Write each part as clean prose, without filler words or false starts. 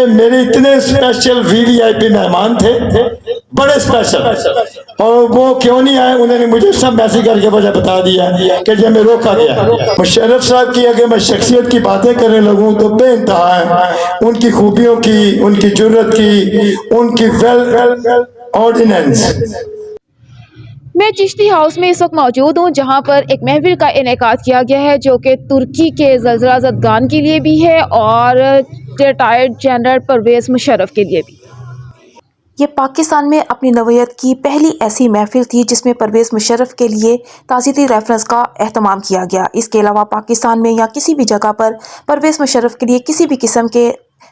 میرے اتنے special VVIP مہمان تھے، بڑے اسپیشل، اور وہ کیوں نہیں آئے انہوں نے مجھے سب میسج کر کے مجھے بتا دیا کہ جب میں روکا گیا۔ مشرف صاحب کی اگر میں شخصیت کی باتیں کرنے لگوں تو بے انتہا ہے، ان کی خوبیوں کی، ان کی جرت کی، ان کی ویل آرڈیننس۔ میں چشتی ہاؤس میں اس وقت موجود ہوں، جہاں پر ایک محفل کا انعقاد کیا گیا ہے جو کہ ترکی کے زلزلہ زدگان کے لیے بھی ہے اور ریٹائرڈ جنرل پرویز مشرف کے لیے بھی۔ یہ پاکستان میں اپنی نوعیت کی پہلی ایسی محفل تھی جس میں پرویز مشرف کے لیے تعزیتی ریفرنس کا اہتمام کیا گیا۔ اس کے علاوہ پاکستان میں یا کسی بھی جگہ پر پرویز مشرف کے لیے کسی بھی قسم کے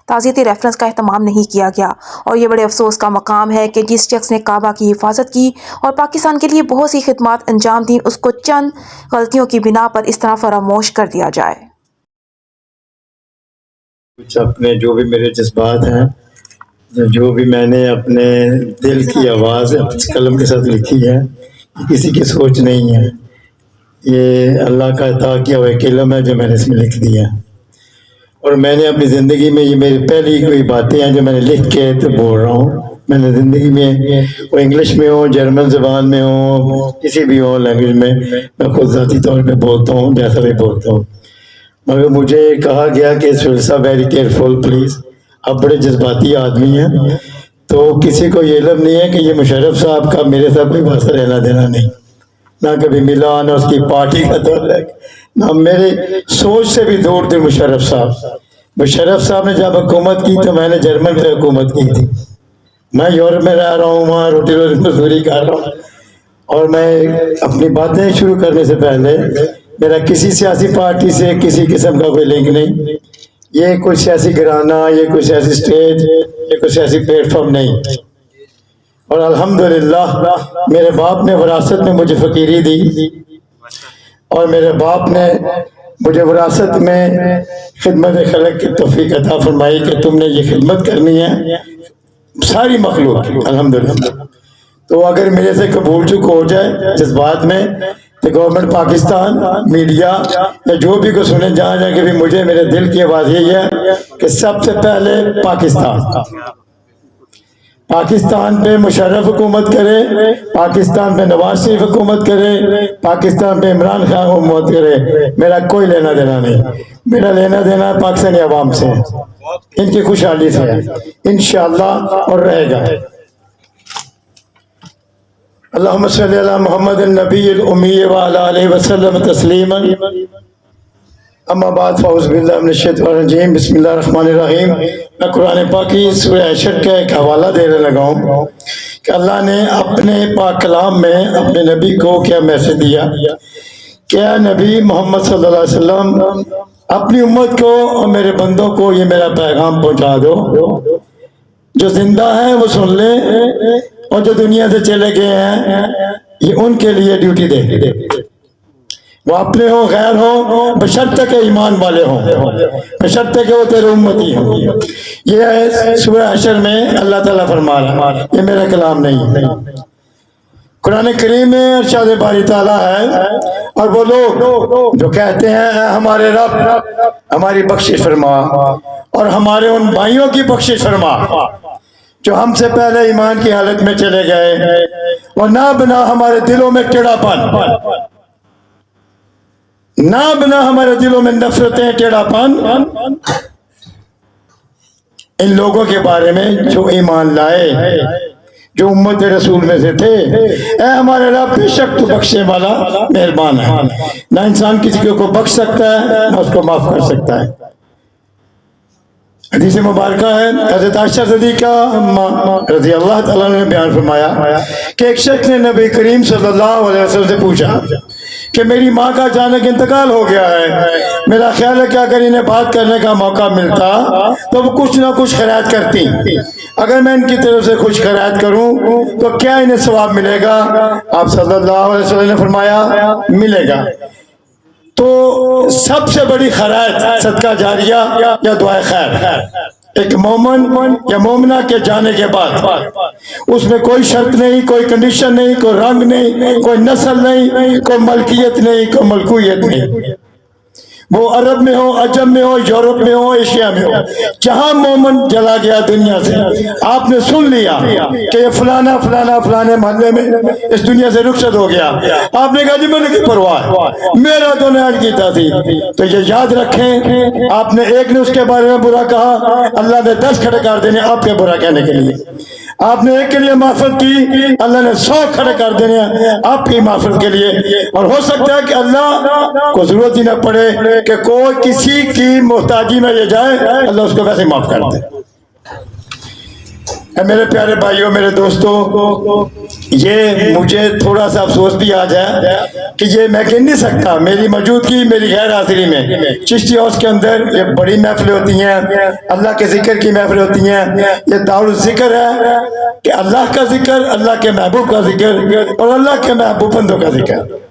تعزیتی ریفرنس کا اہتمام نہیں کیا گیا، اور یہ بڑے افسوس کا مقام ہے کہ جس شخص نے کعبہ کی حفاظت کی اور پاکستان کے لیے بہت سی خدمات انجام دیں، اس کو چند غلطیوں کی بنا پر اس طرح فراموش کر دیا جائے۔ کچھ اپنے جو بھی میرے جذبات ہیں، جو بھی میں نے اپنے دل کی آواز قلم کے ساتھ لکھی ہے، کسی کی سوچ نہیں ہے، یہ اللہ کا عطا کیا ہوا ایک علم ہے جو میں نے اس میں لکھ دیا، اور میں نے اپنی زندگی میں یہ میری پہلی کوئی باتیں ہیں جو میں نے لکھ کے تو بول رہا ہوں۔ میں نے زندگی میں وہ انگلش میں ہو، جرمن زبان میں ہو، کسی بھی ہو لینگویج میں خود ذاتی طور پہ بولتا ہوں جیسا بھی بولتا ہوں، مگر مجھے کہا گیا کہ سہیل صاحب ویری کیئرفل پلیز، آپ بڑے جذباتی آدمی ہیں، تو کسی کو یہ علم نہیں ہے کہ یہ مشرف صاحب کا میرے ساتھ کوئی واسطہ لینا دینا نہیں، نہ کبھی ملا، نہ اس کی پارٹی کا تعلق، نہ میرے سوچ سے بھی دور تھے مشرف صاحب۔ مشرف صاحب نے جب حکومت کی تو میں نے جرمن سے حکومت کی تھی، میں یورپ میں رہ رہا ہوں، وہاں روٹی روزی مزدوری کر رہا ہوں، اور میں اپنی باتیں شروع کرنے سے پہلے میرا کسی سیاسی پارٹی سے کسی قسم کا کوئی لنک نہیں، یہ کوئی سیاسی گھرانہ، یہ کوئی سیاسی سٹیج، یہ کوئی سیاسی پلیٹ فارم نہیں، اور الحمدللہ میرے باپ نے وراثت میں مجھے فقیری دی، اور میرے باپ نے مجھے وراثت میں خدمت خلق کی توفیق عطا فرمائی کہ تم نے یہ خدمت کرنی ہے ساری مخلوق کی، الحمدللہ۔ تو اگر میرے سے قبول چک ہو جائے جذبات میں تو گورنمنٹ پاکستان، میڈیا یا جو بھی کو سنے، جہاں جا کے بھی مجھے میرے دل کی آواز یہی ہے کہ سب سے پہلے پاکستان پہ مشرف حکومت کرے، پاکستان پہ نواز شریف حکومت کرے، پاکستان پہ عمران خان حکومت کرے، میرا کوئی لینا دینا نہیں، میرا لینا دینا پاکستانی عوام سے ہے، ان کی خوشحالی سے ہے انشاءاللہ، اور رہے گا۔ اللہم صلی علی محمد النبی الامی وعلی آلہ وسلم تسلیما، اما بعد فاعوذ باللہ من الشیطان الرجیم، بسم اللہ الرحمن الرحیم۔ میں قرآن پاک کی سورہ حشر کا ایک حوالہ دینے لگا ہوں کہ اللہ نے اپنے پاک کلام میں اپنے نبی کو کیا میسج دیا کہ اے نبی محمد صلی اللہ علیہ وسلم، اپنی امت کو اور میرے بندوں کو یہ میرا پیغام پہنچا دو، جو زندہ ہیں وہ سن لیں اور جو دنیا سے چلے گئے ہیں یہ ان کے لیے ڈیوٹی دے، وہ اپنے ہوں غیر ہوں، بشرطہ کہ ایمان والے ہوں، بشرطہ کہ وہ تیرے امتی ہوں۔ یہ سورہ حشر میں اللہ تعالیٰ فرما رہا ہے، یہ میرا کلام نہیں ہے، قرآن کریم میں ارشاد باری تعالیٰ ہے۔ اور وہ لوگ جو کہتے ہیں اے ہمارے رب ہماری بخشش فرما اور ہمارے ان بھائیوں کی بخشش فرما جو ہم سے پہلے ایمان کی حالت میں چلے گئے، اور نہ بنا ہمارے دلوں میں ٹیڑھا پن، نہ بنا ہمارے دلوں میں نفرتیں، ٹیڑھا پن ان لوگوں کے بارے میں جو ایمان لائے، جو امت رسول میں سے تھے۔ اے ہمارے رب بے شک تو بخشنے والا مہربان ہے، نہ انسان کسی کو بخش سکتا ہے نہ اس کو معاف کر سکتا ہے۔ حدیث مبارکہ ہے، حضرت عائشہ صدیقہ رضی اللہ تعالیٰ نے بیان فرمایا کہ ایک شخص نے نبی کریم صلی اللہ علیہ وسلم سے پوچھا کہ میری ماں کا اچانک انتقال ہو گیا ہے، میرا خیال ہے کہ اگر انہیں بات کرنے کا موقع ملتا تو وہ کچھ نہ کچھ خیرات کرتی، اگر میں ان کی طرف سے کچھ خیرات کروں تو کیا انہیں ثواب ملے گا؟ آپ صلی اللہ علیہ وسلم نے فرمایا ملے گا۔ تو سب سے بڑی خیرات صدقہ جاریہ یا دعائے خیر، ایک مومن یا مومنہ کے جانے کے بعد اس میں کوئی شرط نہیں، کوئی کنڈیشن نہیں، کوئی رنگ نہیں، کوئی نسل نہیں، کوئی ملکیت نہیں، کوئی ملکویت نہیں، وہ عرب میں ہو, عجم میں ہو, یورپ میں ہو, ایشیا میں ہو, جہاں مومن چلا گیا دنیا سے, آپ نے سن لیا کہ یہ فلانا فلانا فلانے محلے میں اس دنیا سے رخصت ہو گیا, آپ نے کہا جی میں نے کی پرواہ ہے, میرا تو نیت کیتا تھی. تو یہ یاد رکھیں, آپ نے ایک نے اس کے بارے میں برا کہا, اللہ نے 10 کھڑے کر دینے آپ کے برا کہنے کے لیے. آپ نے ایک کے لیے معافرت کی, اللہ نے 100 کھڑے کر دینے آپ کی معافرت کے لیے. اور ہو سکتا ہے کہ اللہ کو ضرورت ہی نہ پڑے کہ کوئی کسی کی محتاجی میں یہ جائے, اللہ اس کو ویسے معاف کر دے. میرے پیارے بھائیوں, میرے دوستوں, یہ مجھے تھوڑا سا افسوس بھی آ جائے کہ یہ میں کہہ نہیں سکتا, میری موجودگی میری غیر حاضری میں چشتی ہاؤس کے اندر یہ بڑی محفلیں ہوتی ہیں, اللہ کے ذکر کی محفلیں ہوتی ہیں. یہ دارالذکر ہے کہ اللہ کا ذکر, اللہ کے محبوب کا ذکر اور اللہ کے محبوب بندوں کا ذکر,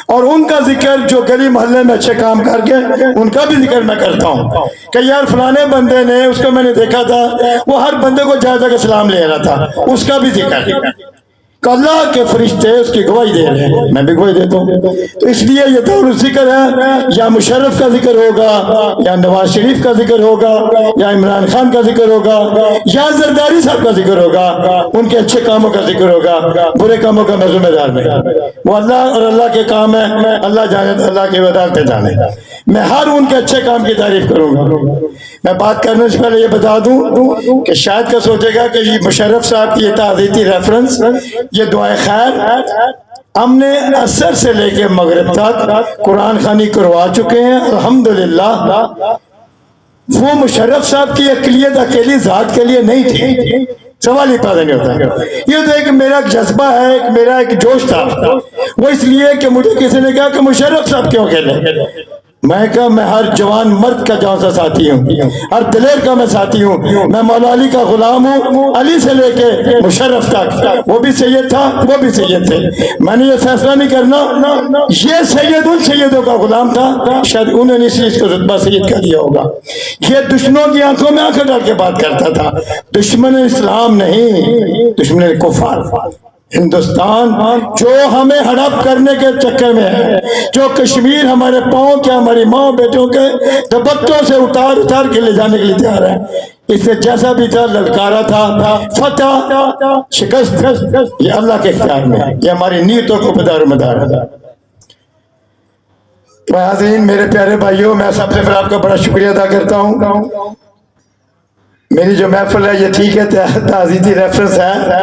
اور ان کا ذکر جو گلی محلے میں اچھے کام کر کے ان کا بھی ذکر میں کرتا ہوں کہ یار فلانے بندے نے, اس کو میں نے دیکھا تھا, وہ ہر بندے کو جا کے سلام لے رہا تھا, اس کا بھی ذکر کہ اللہ کے فرشتے اس کی گواہی دے رہے ہیں, میں بھی گواہی دیتا ہوں. تو اس لیے یہ دور ذکر ہے, یا مشرف کا ذکر ہوگا, یا نواز شریف کا ذکر ہوگا, یا عمران خان کا ذکر ہوگا, یا زرداری صاحب کا ذکر ہوگا, ان کے اچھے کاموں کا ذکر ہوگا, برے کاموں کا میں ذمہ دار نہیں. وہ اللہ اور اللہ کے کام ہے, اللہ جانے تو اللہ کی عدالتیں جانے. میں ہر ان کے اچھے کام کی تعریف کروں گا. میں بات کرنے سے پہلے یہ بتا دوں کہ شاید کا سوچے گا کہ یہ مشرف صاحب کی یہ تعزیتی ریفرنس, یہ دعائے خیر ہم نے عصر سے لے کے مغرب تک قرآن خوانی کروا چکے ہیں الحمدللہ. وہ مشرف صاحب کی اقلیت اکیلی ذات کے لیے نہیں تھی, سوال ہی پیدا نہیں ہوتا. یہ تو ایک میرا جذبہ ہے, ایک میرا ایک جوش تھا. وہ اس لیے کہ مجھے کسی نے کہا کہ مشرف صاحب کیوں کھیلے, میں کہا میں ہر جوان مرد کا جان سا ساتھی ہوں, ہر دلیر کا میں ساتھی ہوں. میں مولا علی کا غلام ہوں, علی سے لے کے مشرف تک, وہ بھی سید تھا وہ بھی سید تھے. میں نے یہ فیصلہ نہیں کرنا یہ سید ان سیدوں کا غلام تھا, شاید انہوں نے اس چیز کو رتبہ سید کا دیا ہوگا. یہ دشمنوں کی آنکھوں میں آنکھیں ڈال کے بات کرتا تھا, دشمن اسلام نہیں, دشمن کفار. ہندوستان جو ہمیں ہڑپ کرنے کے چکر میں ہے, جو کشمیر ہمارے پاؤں کے, ہماری ماں بیٹوں کے دبتوں سے اتار کے لے جانے کے لیے تیار ہے, اس نے جیسا بھی تھا للکارا تھا, فتح شکست یہ اللہ کے اختیار میں ہے, یہ ہماری نیتوں کو بدار مدار ہے. حاضرین, میرے پیارے بھائیوں, میں سب سے پہلے آپ کا بڑا شکریہ ادا کرتا ہوں. میری جو محفل ہے یہ ٹھیک ہے تعزیتی ریفرنس ہے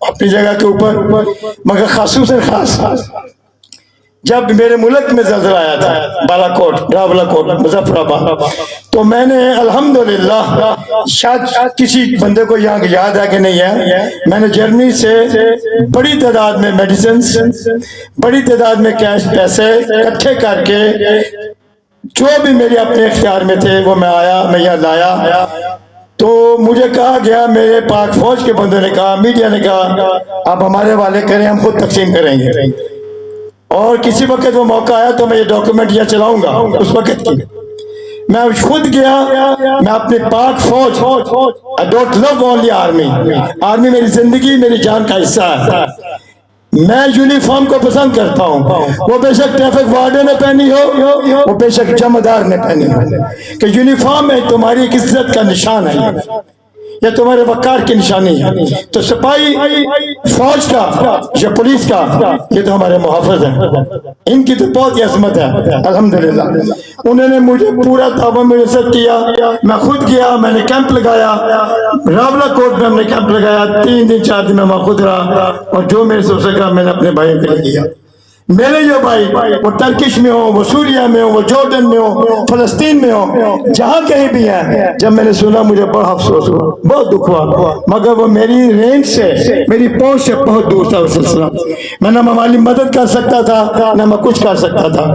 اپنی جگہ کے اوپر, مگر خصوصاً خاص جب میرے ملک میں زلزلہ آیا تھا, بالا کوٹ, راولا کوٹ, مظفر آباد, تو میں نے الحمدللہ, شاید کسی بندے کو یہاں یاد ہے کہ نہیں ہے, میں نے جرمنی سے بڑی تعداد میں میڈیسنز, بڑی تعداد میں کیش پیسے اکٹھے کر کے جو بھی میرے اپنے اختیار میں تھے وہ میں یہاں لایا. تو مجھے کہا گیا, میرے پاک فوج کے بندوں نے کہا, میڈیا نے کہا آپ ہمارے حوالے کریں, ہم خود تقسیم کریں گے. اور کسی وقت وہ موقع آیا تو میں یہ ڈاکومنٹ یہ چلاؤں گا, اس وقت کی میں خود گیا. میں اپنے پاک فوج, I don't love only army, army میری زندگی میری جان کا حصہ ہے. میں یونیفارم کو پسند کرتا ہوں, وہ بے شک ٹریفک وارڈن نے پہنی ہو, وہ بے شک جمعدار نے پہنی ہو, کہ یونیفارم ہے تمہاری عزت کا نشان ہے, یہ تمہارے وقار کی نشانی ہے. تو سپاہی فوج کا یا پولیس کا یہ تو ہمارے محافظ ہیں, ان کی تو بہت ہی عظمت ہے الحمدللہ. انہوں نے مجھے پورا تعاون میسر کیا. میں خود گیا, میں نے کیمپ لگایا, راولا کوٹ میں ہم نے کیمپ لگایا, 3 دن 4 دن میں وہاں خود رہا, اور جو میرے سے ہو سکا میں نے اپنے بھائیوں کے لیے کیا. میرے جو بھائی وہ ترکش میں ہو, وہ سوریا میں ہو, وہ جارڈن میں ہو, فلسطین میں ہو, جہاں کہیں بھی ہیں, جب میں نے سنا مجھے بڑا افسوس ہوا, بہت دکھ ہوا, مگر وہ میری رینج سے, میری پہنچ سے بہت دور تھا وہ سلسلہ. میں نہ مالی مدد کر سکتا تھا نہ میں کچھ کر سکتا تھا.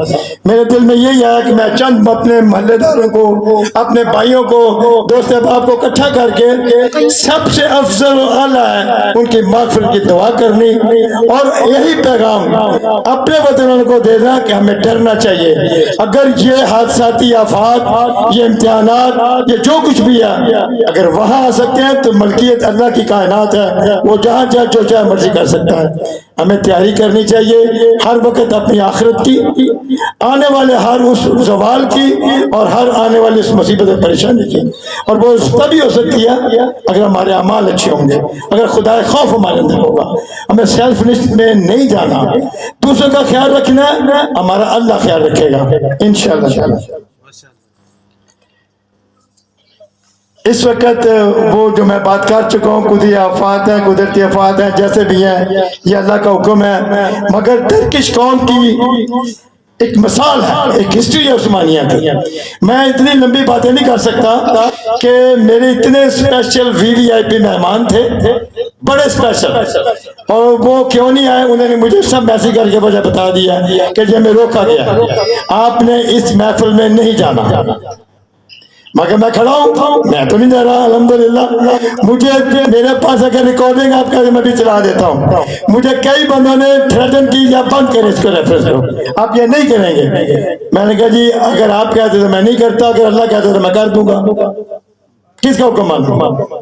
میرے دل میں یہی آیا کہ میں چند اپنے محلے داروں کو, اپنے بھائیوں کو, دوست احباب کو اکٹھا کر کے سب سے افضل و اعلیٰ ہے ان کی مغفرت کی دعا کرنی, اور یہی پیغام اپنے وطنوں کو دینا کہ ہمیں ڈرنا چاہیے. اگر یہ حادثاتی آفات, یہ امتحانات, یہ جو کچھ بھی ہے, اگر وہاں آ سکتے ہیں تو ملکیت اللہ کی کائنات ہے, وہ جہاں جو چاہے مرضی کر سکتا ہے. ہمیں تیاری کرنی چاہیے ہر وقت اپنی آخرت کی، آنے والے ہر اس زوال کی اور ہر آنے والی اس مصیبت و پریشانی کی، اور وہ تبھی ہو سکتی ہے اگر ہمارے اعمال اچھے ہوں گے، اگر خدا خوف ہمارے اندر ہوگا۔ ہمیں سیلفنس میں نہیں جانا، دوسروں کا خیال رکھنا ہے، ہمارا اللہ خیال رکھے گا انشاءاللہ۔ اس وقت وہ جو میں بات کر چکا ہوں، قدرتی آفات ہیں، قدرتی آفات ہیں، جیسے بھی ہیں، یہ اللہ کا حکم ہے، مگر ترکش قوم کی ایک مثال ہے، ایک ہسٹری ہے عثمانیہ کی۔ میں اتنی لمبی باتیں نہیں کر سکتا کہ میرے اتنے اسپیشل VVIP مہمان تھے، بڑے اسپیشل، اور وہ کیوں نہیں آئے انہوں نے مجھے سب میسج کر کے مجھے بتا دیا کہ جب میں روکا گیا آپ نے اس محفل میں نہیں جانا، مگر میں کھڑا ہوں، میں تو نہیں جا رہا الحمدللہ۔ مجھے میرے پاس اگر ریکارڈنگ آپ کا میں بھی چلا دیتا ہوں، مجھے کئی بندوں نے تھریٹن کی یا بند کرے اس کو ریفرنس کو، آپ یہ نہیں کریں گے۔ میں نے کہا جی اگر آپ کہتے تو میں نہیں کرتا، اگر اللہ کہتا تو میں کر دوں گا، کس کا حکم مانوں؟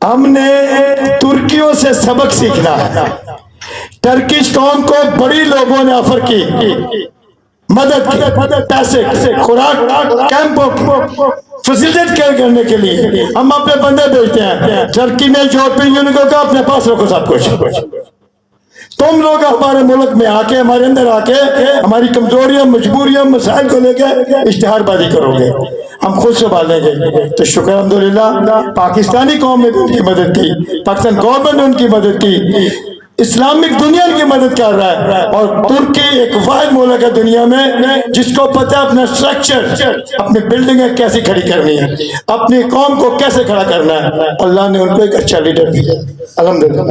ہم نے ترکیوں سے سبق سیکھنا ہے۔ ٹرکش قوم کو بڑی لوگوں نے آفر کی، مدد کی، پیسے، خوراک، کیمپوں کی فیسیلیٹ کرنے کے لیے ہم اپنے بندے بھیجتے ہیں۔ ٹرکی نے یورپین یونین کو کہا اپنے پاس رکھو سب کچھ، تم لوگ ہمارے ملک میں آ کے، ہمارے اندر آ کے ہماری کمزوریاں، مجبوریاں، مسائل کو لے کے اشتہار بازی کرو گے، ہم خود سنبھالیں گے۔ تو شکر الحمدللہ پاکستانی قوم نے بھی ان کی مدد کی، پاکستان گورنمنٹ نے ان کی مدد کی، اسلامک دنیا کی مدد کر رہا ہے، اور ترکی ایک واحد ملک ہے دنیا میں جس کو پتہ ہے اپنا سٹرکچر، اپنی بلڈنگیں کیسی کھڑی کرنی ہے، اپنی قوم کو کیسے کھڑا کرنا ہے۔ اللہ نے ان کو ایک اچھا لیڈر دیا الحمدللہ۔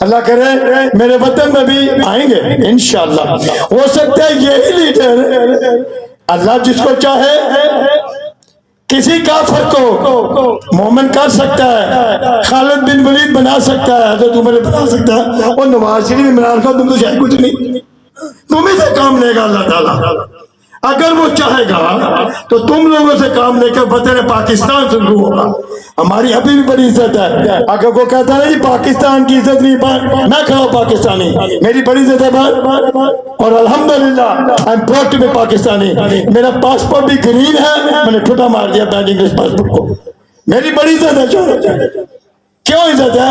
اللہ کرے میرے وطن میں بھی آئیں گے انشاءاللہ، ہو سکتا ہے یہی لیڈر اللہ جس کو چاہے کسی کافر کو مومن کر سکتا ہے، خالد بن ولید بنا سکتا ہے، حضرت عمر بنا سکتا ہے، اور نواز شریف عمران خان، تم تو شاید کچھ نہیں، تمہیں سے کام لے گا اللہ تعالیٰ اگر وہ چاہے گا تو تم لوگوں سے کام لے کر وطن پاکستان سے شروع ہوگا۔ ہماری ابھی بھی بڑی عزت ہے، اگر وہ کہتا ہے پاکستان کی عزت نہیں، میں کھڑا پاکستانی، میری بڑی عزت ہے بات، اور الحمدللہ I'm proud to be Pakistani. میرا پاسپورٹ بھی گرین ہے، میں نے ٹھٹا مار دیا بینک انگلش پاسپورٹ کو، میری بڑی عزت ہے۔ کیوں عزت ہے؟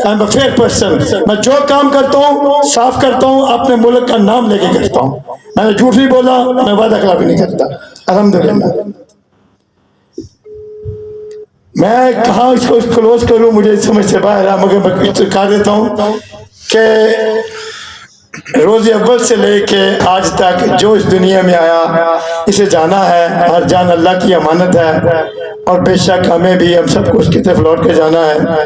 I'm a fair person، میں جو کام کرتا ہوں صاف کرتا ہوں، اپنے ملک کا نام لے کے کرتا ہوں، میں نے جھوٹ نہیں بولا، میں وعدہ خلافی نہیں کرتا الحمدللہ۔ میں کہاں اس کو کلوز کروں، مجھے سمجھ سے باہر ہے، مگر میں کہہ دیتا ہوں کہ روز اول سے لے کے آج تک جو اس دنیا میں آیا اسے جانا ہے، ہر جان اللہ کی امانت ہے، اور بے شک ہمیں بھی ہم سب کو اس کی طرف لوٹ کے جانا ہے۔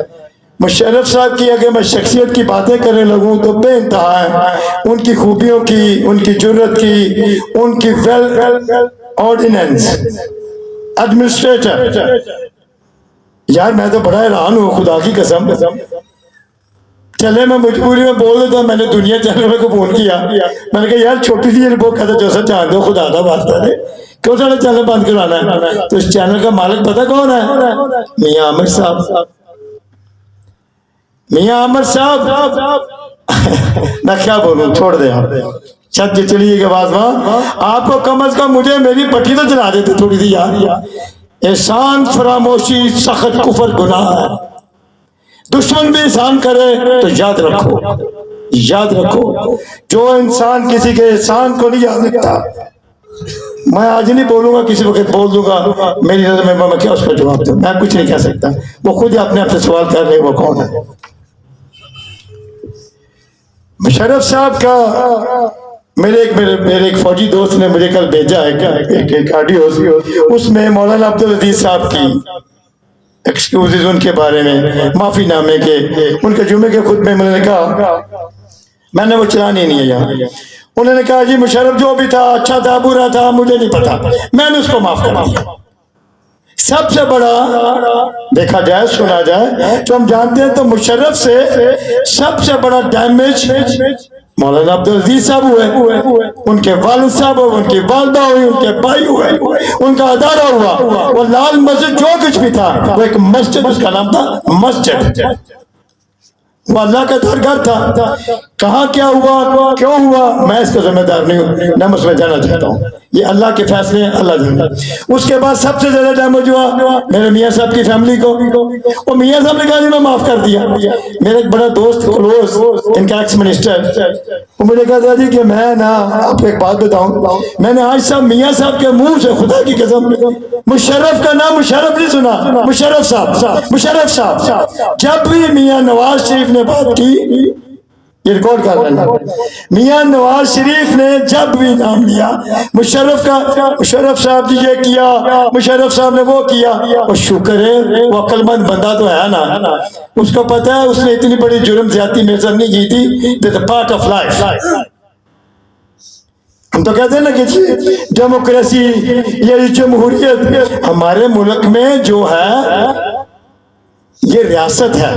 مشرف صاحب کی اگر میں شخصیت کی باتیں کرنے لگوں تو بے انتہا ہے، ان کی خوبیوں کی، ان کی جرت کی، ان کی ویل آرڈیننس ایڈمنسٹریٹر۔ یار میں تو بڑا حیران ہوں خدا کی قسم، چلے میں مجبوری میں بول دیتا ہوں، میں نے دنیا چینل کو فون کیا، میں نے کہا یار چھوٹی سی رپورٹ کہتا جو سا جان دو خدا دا واسطہ دے، کیوں سارا چینل بند کرانا ہے؟ تو اس چینل کا مالک پتہ کون ہے؟ میاں عامر صاحب۔ میاں عامر صاحب میں کیا بولوں، چھوڑ دے آپ، چھت کے چلیے کے بعد وہاں آپ کو کم از کم مجھے میری پٹی تو چلا دیتے تھوڑی سی یار۔ احسان فراموشی سخت کفر گناہ ہے، دشمن بھی احسان کرے تو یاد رکھو، یاد رکھو جو انسان کسی کے احسان کو نہیں یاد رکھتا، میں آج نہیں بولوں گا، کسی وقت بول دوں گا، میری نظر میں کیا اس کا جواب دوں، میں کچھ نہیں کہہ سکتا، وہ خود ہی اپنے آپ سے سوال کر رہے وہ کون ہے۔ مشرف صاحب کا میرے ایک فوجی دوست نے مجھے کل بھیجا ہے ایک آڈیو، اس میں مولانا عبدالعزیز صاحب کی ایکسکیوزز ان کے بارے میں، معافی نامے کے، ان کے جمعے کے خطبے میں نے کہا، میں نے وہ چلانی نہیں ہے یہاں، انہوں نے کہا جی مشرف جو بھی تھا اچھا تھا برا تھا مجھے نہیں پتا، میں نے اس کو معاف کر دیا۔ سب سے بڑا دیکھا جائے سنا جائے تو ہم جانتے ہیں تو مشرف سے سب سے بڑا ڈیمیج مولانا عبدالعزیز صاحب ہوئے، ان کے والد صاحب ہوئے، ان کی والدہ ہوئی، ان کے بھائی ہوئے، ان کا ادارہ ہوا، وہ لال مسجد جو کچھ بھی تھا وہ ایک مسجد، اس کا نام تھا مسجد۔ وہ اللہ کا درگاہ تھا. کہاں کیا ہوا کیوں ہوا میں اس کا ذمہ دار نہیں ہوں، نہ میں اس میں جانا چاہتا ہوں. یہ اللہ کے فیصلے ہیں، اللہ جانے. اس کے بعد سب سے زیادہ ڈیمیج ہوا میرے میاں صاحب کی فیملی کو. وہ میاں صاحب نے کہا جی میں معاف کر دیا. میرا ایک بڑا دوست کلوز ان کا ایکس منسٹر، وہ مجھے کہتا جی کہ میں نا آپ کو ایک بات بتاؤں، میں نے آج صاحب میاں صاحب کے منہ سے خدا کی قسم مشرف کا نام مشرف نہیں سنا. مشرف صاحب، مشرف صاحب. جب بھی میاں نواز شریف نے بات کی، یہ ریکارڈ کر رہے ہیں، میاں نواز شریف نے جب بھی نام لیا مشرف کا، مشرف صاحب نے یہ کیا، مشرف صاحب نے وہ کیا. اور شکر ہے وہ عقل مند بندہ تو ہے نا، اس کو پتا ہے اس نے اتنی بڑی جرم زیادتی میرے ساتھ نہیں کی تھی. That's a part of life. ہم تو کہتے ہیں نا کہ ڈیموکریسی یہ جمہوریت ہمارے ملک میں جو ہے یہ ریاست ہے،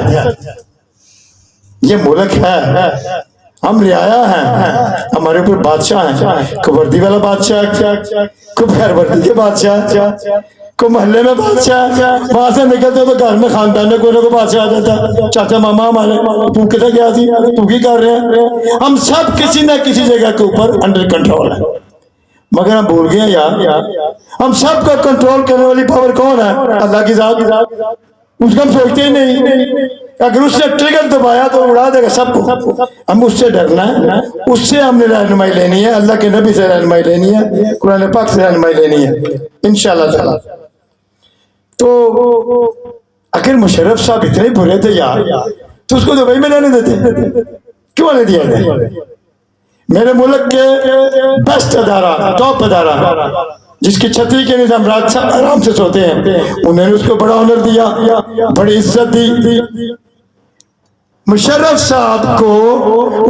یہ ملک ہے، ہم رعایا ہیں، ہمارے اوپر بادشاہ ہیں. کوئی وردی والا بادشاہ، کوئی غیر وردی کے بادشاہ، کوئی محلے میں بادشاہ. وہاں سے نکلتے تو گھر میں خاندان میں کوئی نہ کوئی بادشاہ آ جاتا. چاچا ماما ہمارے، تو کدھر گیا تھی، تو کی کر رہے ہیں. ہم سب کسی نہ کسی جگہ کے اوپر انڈر کنٹرول ہے. مگر ہم بھول گئے یار، ہم سب کو کنٹرول کرنے والی پاور کون ہے؟ اللہ کی ذات. اس کو ہم سوچتے ہی نہیں. اگر اس نے ٹریگر دبایا تو اڑا دے گا سب کو. ہم اس سے ڈرنا ہے، اس سے ہم نے رہنمائی لینی ہے، اللہ کے نبی سے رہنمائی لینی ہے، قرآن پاک سے رہنمائی لینی ہے انشاءاللہ تعالی. تو اگر مشرف صاحب اتنے برے تھے یار تو اس کو دبئی میں رہنے دیتے، کیوں نہیں دیا؟ میرے ملک کے بیسٹ ادارہ، ٹاپ ادارہ جس کی چھتری کے نظام رات آرام سے سوتے ہیں، انہوں نے اس کو بڑا آنر دیا، بڑی عزت دی. مشرف صاحب کو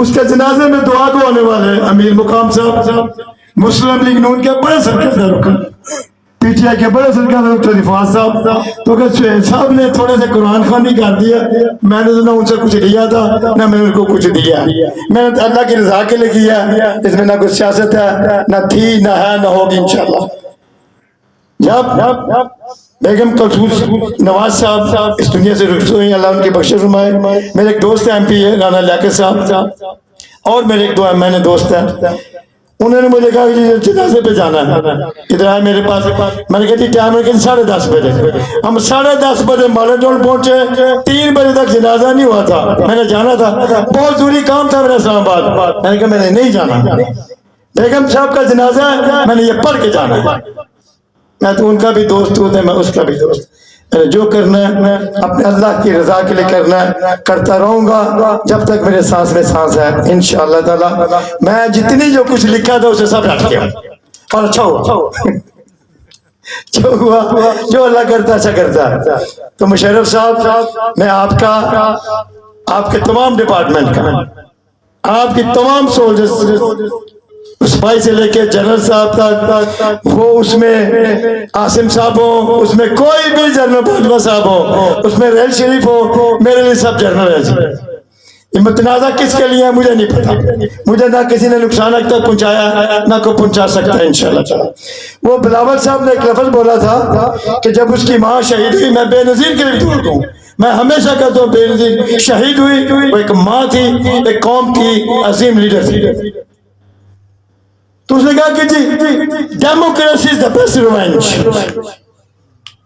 اس کے جنازے میں دعا کو آنے والے امیر مقام صاحب، مسلم لیگ نون کے بڑے سرکردہ رکن، پی ٹی آئی کے بڑے سرکردہ رکن رفاظ صاحب، تو کہ سہیل صاحب نے تھوڑے سے قرآن خوانی کر دیا. میں نے نہ ان سے کچھ لیا تھا نہ میں نے ان کو کچھ دیا. میں نے اللہ کی رضا کے لیے کیا، اس میں نہ کچھ سیاست ہے، نہ تھی، نہ ہے، نہ ہوگی انشاءاللہ. جب بیگم کلثوم نواز صاحب اس دنیا سے رخصت ہوئی، اللہ ان کی بخشش فرمائے. میرے ایک دوست ہیں MP ہے رانا لیاقت صاحب، اور میرے ایک دو ایم دوست ہیں. انہوں نے مجھے کہا کہ جنازے پہ جانا ہے، ادھر آئے میرے پاس. میں نے کہا جی ٹائم ہے کہ 10:30 بجے. ہم 10:30 بجے مالیٹون پہنچے، 3 بجے تک جنازہ نہیں ہوا تھا. میں نے جانا تھا، بہت ضروری کام تھا میرا اسلام آباد. میں نے کہا میں نے نہیں جانا، بیگم صاحب کا جنازہ ہے، میں نے یہ پڑھ کے جانا ہے. میں تو ان کا بھی دوست ہوں، میں اس کا بھی دوست. جو کرنا ہے اپنے اللہ کی رضا کے لیے کرنا ہے، کرتا رہوں گا جب تک میرے سانس میں سانس ہے انشاءاللہ تعالی. میں جتنی جو کچھ لکھا تھا اسے سب رکھ گیا، اور اچھا ہوا جو ہوا، جو اللہ کرتا اچھا کرتا ہے. تو مشرف صاحب، میں آپ کا، آپ کے تمام ڈپارٹمنٹ کا، آپ کی تمام سولجرز، سپاہی سے لے کے جنرل صاحب تک، وہ اس میں عاصم صاحب ہو، اس میں کوئی بھی جنرل باجوہ صاحب ہو، اس میں ریل شریف ہو، میرے لیے سب جنرل ہے. یہ متنازع کس کے لیے ہے مجھے نہیں پتا. مجھے نہ کسی نے نقصان اب تک پہنچایا، نہ کوئی پہنچا سکتا ہے انشاءاللہ تعالی. وہ بلاول صاحب نے ایک لفظ بولا تھا کہ جب اس کی ماں شہید ہوئی، میں بے نظیر کے لیے دعا دوں. میں ہمیشہ کہتا ہوں بے نظیر شہید ہوئی، وہ ایک ماں تھی، ایک قوم کی عظیم لیڈر تھی. تو اس نے کہا کہ جی democracy is the best revenge,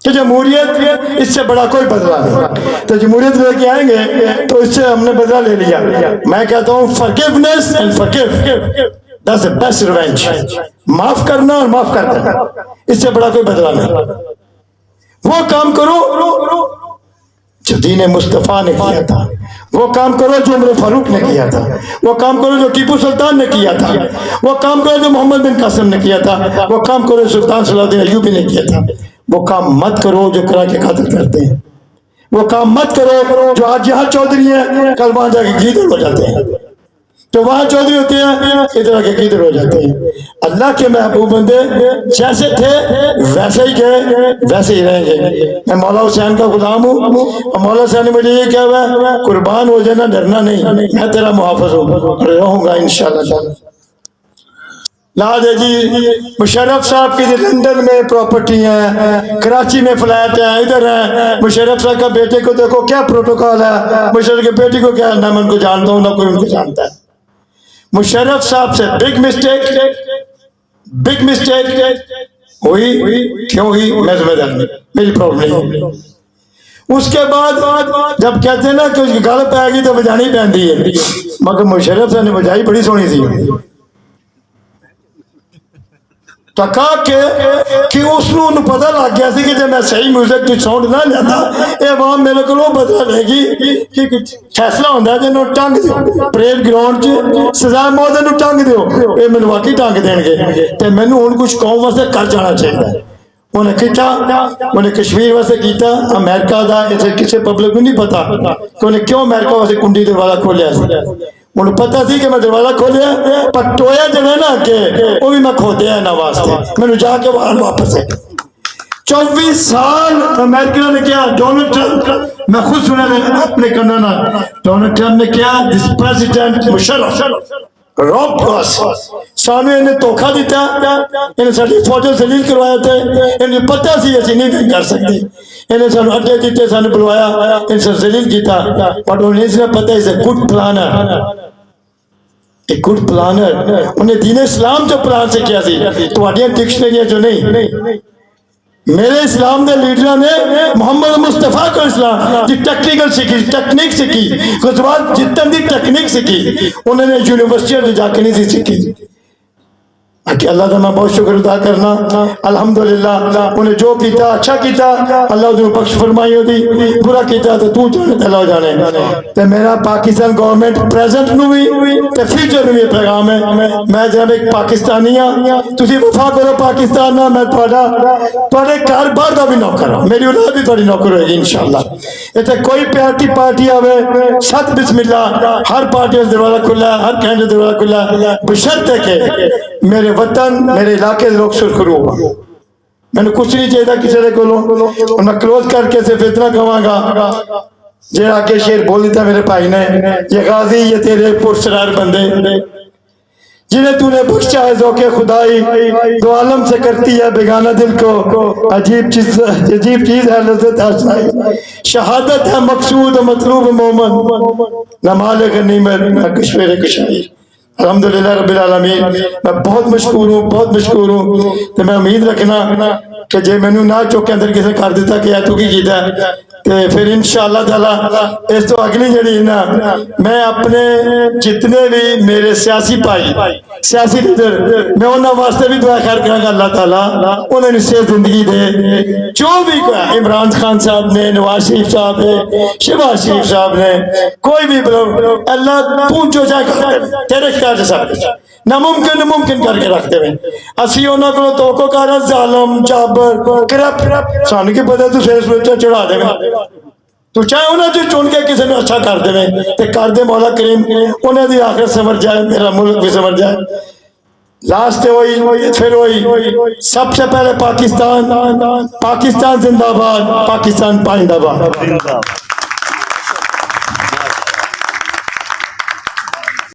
کہ جمہوریت اس سے بڑا کوئی بدلہ نہیں. تو جمہوریت لے کے آئیں گے تو اس سے ہم نے بدلہ لے لیا. میں کہتا ہوں forgiveness and forgive، that's the best revenge. معاف کرنا اور معاف کر دینا، اس سے بڑا کوئی بدلہ نہیں. وہ کام کرو جو دین مصطفیٰ نے کیا تھا، وہ کام کرو جو عمر فاروق نے کیا تھا، وہ کام کرو جو ٹیپو سلطان نے کیا تھا، وہ کام کرو جو محمد بن قاسم نے کیا تھا، وہ کام کرو جو سلطان صلاح الدین ایوبی نے کیا تھا. وہ کام مت کرو جو کرا کے قاتل کرتے ہیں. وہ کام مت کرو جو آج یہاں چودھری ہیں کل وہاں جا کے گیدڑ ہو جاتے ہیں، تو وہاں چودھری ہوتے ہیں ادھر آ کے گیدڑ ہو جاتے ہیں. اللہ کے محبوب بندے جیسے تھے ویسے ہی گئے ویسے ہی رہیں گے. میں مولا حسین کا غلام ہوں، اور مولا حسین نے مجھے یہ کہا ہوا ہے قربان ہو جانا، ڈرنا نہیں، میں تیرا محافظ ہوں اور رہوں گا انشاءاللہ تعالی. لا دے جی مشرف صاحب کی لندن میں پراپرٹی ہیں، کراچی میں فلیٹ ہیں، ادھر ہیں، مشرف صاحب کا بیٹے کو دیکھو کیا پروٹوکول ہے، مشرف کے بیٹی کو کیا، نہ میں ان کو جانتا ہوں نہ کوئی ان کو جانتا ہے۔ مشرف صاحب سے بگ مسٹیک ہوئی، کیوں ہوئی میں ذمہ دار نہیں، میری پرابلم نہیں۔ اس کے بعد جب کہتے ہیں نا کہ اس کی گل پہ گئی تو بجانی پہنتی ہے، مگر مشرف صاحب نے بجائی بڑی سونی سی تکا کہ اس نو پتہ لگ گیا سی کہ جب میں صحیح میوزک کی ساؤنڈ نہ لینا یہ عوام میرے کو بدلا لے گی کہ فیصلہ ہوتا ہے جنہوں ٹنگ دیو پریڈ گراؤنڈ چ سزا موت نو ٹنگ دیو، یہ مینوں واقعی ٹنگ دین گے تے مینوں ہن کچھ قوم واسطے کر جانا چاہیے۔ انہیں کیتا، انہیں کشمیر واسطے کیتا، امریکہ دا اسے کسی پبلک کو نہیں پتا کہ انہیں کیوں امریکہ واسطے کنڈی دروازہ کھولیا سی، انہیں پتا سی کہ میں دروازہ کھولیا پر ٹویا جو ہے نا کہ وہ بھی میں کھودیا ہے نا واسطے میں نے جا کے وہاں واپس ہے۔ 24 سال امریکہ نے کیا، ڈونلڈ ٹرمپ میں خود سنا رہا اپنے کنانا، ڈونلڈ ٹرمپ نے کیا دس پریزیڈنٹ مشرف روب اس سانو انہیں دھوکھا دیتا، انہیں ساری فوٹو ذلیل کروایا تھے، انہیں پتہ سی اسی نہیں کر سکتے، انہیں سانو اڈے دیتے، سانو بلوایا، ان سے ذلیل کیتا، بٹ انہیں اس نے پتہ ہے گڈ پلانر، ایک گڈ پلانر، انہیں دین اسلام جو پلان سے کیا سی تو اڈیاں ڈکشنریاں جو نہیں، میرے اسلام دے لیڈروں نے محمد مصطفیٰ کو اسلام جی ٹیکنیکل سیکھی، ٹیکنیک سیکھی، اس بعد جتن دی ٹیکنیک سیکھی انہوں نے یونیورسٹی میں جا کے نہیں سی سیکھی۔ کہ اللہ کا میں بہت شکر ادا کرنا، الحمدللہ انہیں جو کیتا اچھا کیتا اللہ انہیں بخش فرمائی ہوتی، برا کیتا تو جانے تے اللہ جانے۔ تو میرا پاکستان گورنمنٹ پریزنٹ نو بھی تے فیوچر میں پیغام ہے، میں جناب ایک پاکستانی ہاں، تسی وفا کرو پاکستان نہ، میں تھوڑے گھر بار دا بھی نوکر ہوں، میری اولاد بھی تھوڑی نوکر ہوئے گی انشاءاللہ۔ اتنے کوئی پارٹی آوے ست بسم اللہ، ہر پارٹی دروازہ کھلا ہے، ہر کینڈیڈیٹ دروازہ کھلا ہے، بشرط ہے کہ میرے وطن میرے علاقے لوگ سرخرو ہوا، میں نے کچھ نہیں چاہیے کسی نے کو میں کلوز کر کے صرف اتنا کہوں گا جیڑا کے شیر بول دیتا میرے بھائی نے، یہ غازی یہ تیرے پرسرار بندے جنہیں تو نے بخشا ہے ذوق خدائی، دو عالم سے کرتی ہے بیگانہ دل کو عجیب چیز ہے لذت آشنائی، شہادت ہے مقصود و مطلوب مومن نہ مال غنیمت نہ کشمیر کشائی۔ الحمدللہ رب العالمین میں بہت مشکور ہوں تو میں امید رکھنا کہ جے میں نہ چوکے اندر کسی کر دیتا کہ تو کی کیتا ہے کہ پھر انشاءاللہ تعالی اس تو اگلی جڑی نا میں اپنے جتنے بھی میرے سیاسی بھائی سیاسی لیڈر میں انہاں واسطے بھی دعا خیر کروں گا اللہ تعالیٰ انہیں نصیح زندگی دے، جو بھی عمران خان صاحب نے، نواز شریف صاحب نے، شہباز شریف صاحب نے، کوئی بھی اللہ تو جو چاہے کر تیرے اختیار سے سب کچھ ناممکن کر کے رکھتے ہوئے اسی انہوں کو توقع کر رہا ظالم جابر کرپ سان کے پتہ تو فیس بک چڑھا دے گا تو چاہے انہیں جو چن کے کسی نے اچھا کر دے تو کر دے مولا کریم انہیں دی آخرت سمجھ جائے میرا ملک بھی سمجھ جائے۔ لاسٹ ہوئی پھر ہوئی سب سے پہلے پاکستان زندہ باد، پاکستان پائندہ باد۔